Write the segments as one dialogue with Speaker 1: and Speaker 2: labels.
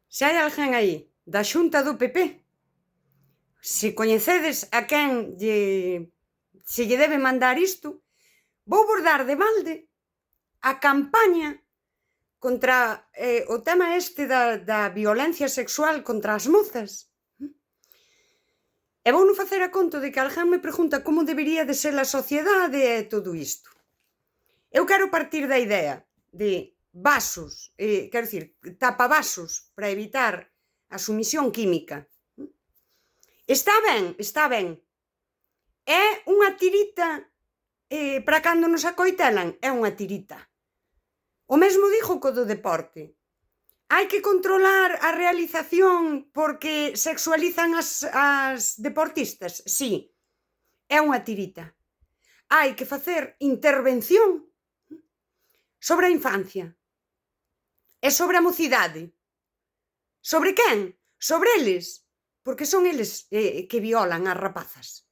Speaker 1: Se hai alguén aí da Xunta do PP, se coñecedes a quen se lle debe mandar isto, vou vos dar de balde a campaña contra o tema este da violencia sexual contra as mozas. E vouno facer a conto de que alguén me pregunta como debería de ser a sociedade e todo isto. Eu quero partir da idea de vasos, quero dicir, tapavasos para evitar a sumisión química. Está ben, está ben. É unha tirita para cando nos acoitelan, é unha tirita. O mesmo digo co do deporte. Hai que controlar a realización porque sexualizan as deportistas? Sí, é unha tirita. Hai que facer intervención sobre a infancia e sobre a mocidade. Sobre quen? Sobre eles, porque son eles que violan as rapazas.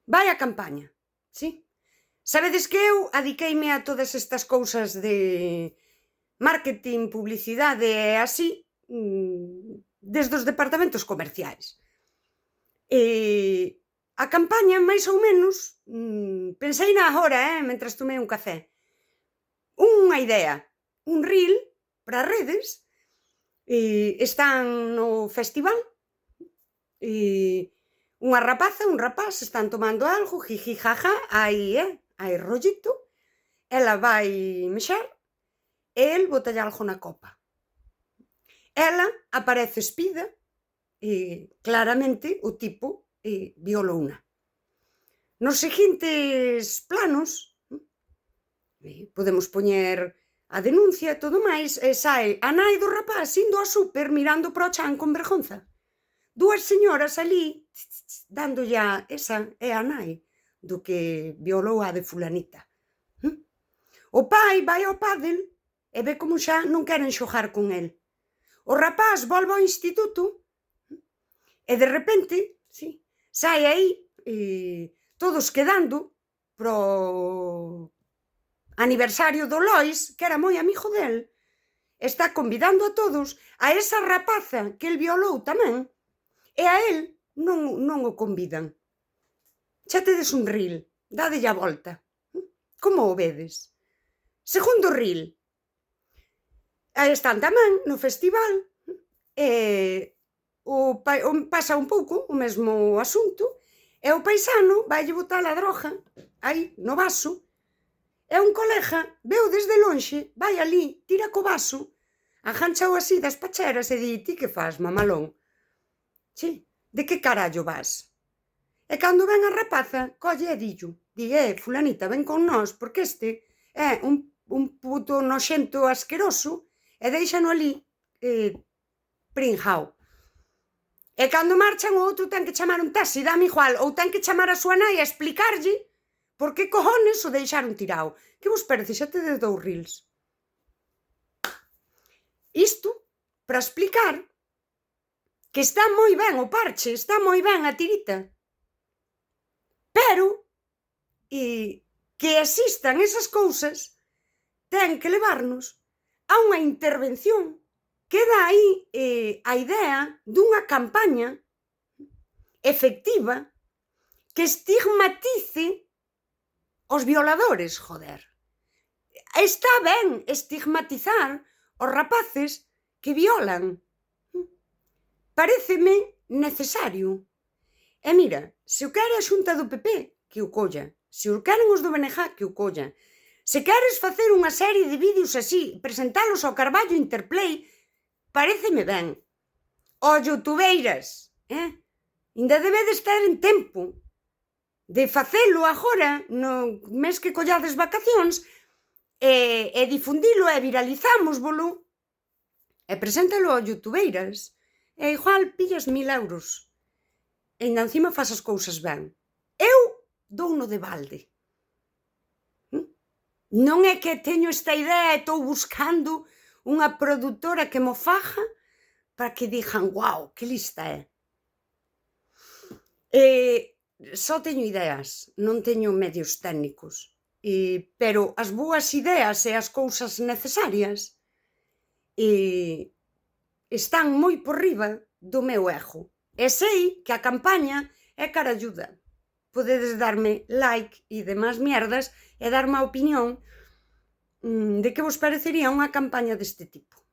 Speaker 1: Vai a campaña, sí? Sabedes que eu adiqueime a todas estas cousas de marketing, publicidade e así desde os departamentos comerciais. A campaña, máis ou menos, pensei na agora, mentras tomei un café. Unha idea, un reel para redes, están no festival, unha rapaza, un rapaz, están tomando algo, jiji, jaja, hai rollito, ela vai mexer, e el botalle algo na copa. Ela aparece espida, claramente o tipo violouna. Nos seguintes planos, podemos poñer a denuncia e todo máis, e sae a nai do rapaz indo ao súper mirando para o chan con vergonza. Dúas señoras alí, dándolle a esa é a nai do que violou a de fulanita. O pai vai ao pádel e ve como xa non queren xogar con el. O rapaz volve ao instituto e de repente, sí, sai aí todos quedando pro aniversario do Lois, que era moi amigo del, está convidando a todos a esa rapaza que el violou tamén, e a el non o convidan. Xa tedes un reel, dádelle a volta. Como o vedes? Segundo reel. Aí están tamén no festival, pasa un pouco o mesmo asunto, e o paisano vaille botar a droga aí no vaso, e un colega veu desde lonxe, vai ali, tira co vaso, aganchao así das pacheras e di: ti que fas, mamalón? Sí, de que carallo vas? E cando ven a rapaza, colle e dillo, di: fulanita, ven con nós, porque este é un puto noxento asqueroso, e deixano ali prinjao. E cando marchan o outro ten que chamar un taxi, dame igual, ou ten que chamar a súa nai a explicarlle por que cojones o deixaron tirao. Que vos parece? Xa tedes 2 reels. Isto para explicar que está moi ben o parche, está moi ben a tirita, pero que existan esas cousas ten que levarnos a unha intervención que dá aí a idea dunha campaña efectiva que estigmatice os violadores, joder. Está ben estigmatizar os rapaces que violan. Paréceme necesario. E mira, se o quere a Xunta do PP, que o colla. Se o queren os do BNG, que o colla. Se queres facer unha serie de vídeos así, presentalos ao Carballo Interplay, paréceme ben. Ó, youtubeiras, ainda debedes ter en tempo de facelo agora, no mes que collades vacacións, e difundilo e viralizámosvolo, e preséntalo ao youtubeiras, e igual pillas 1000 euros. E ainda encima faz as cousas ben. Eu douno de balde. Non é que teño esta idea e estou buscando unha produtora que mo faja para que digan, guau, que lista é. Só teño ideas, non teño medios técnicos, pero as boas ideas e as cousas necesarias están moi por riba do meu ego. E sei que a campaña é caralluda. Podedes darme like e demás mierdas e darme a opinión de que vos parecería unha campaña deste tipo.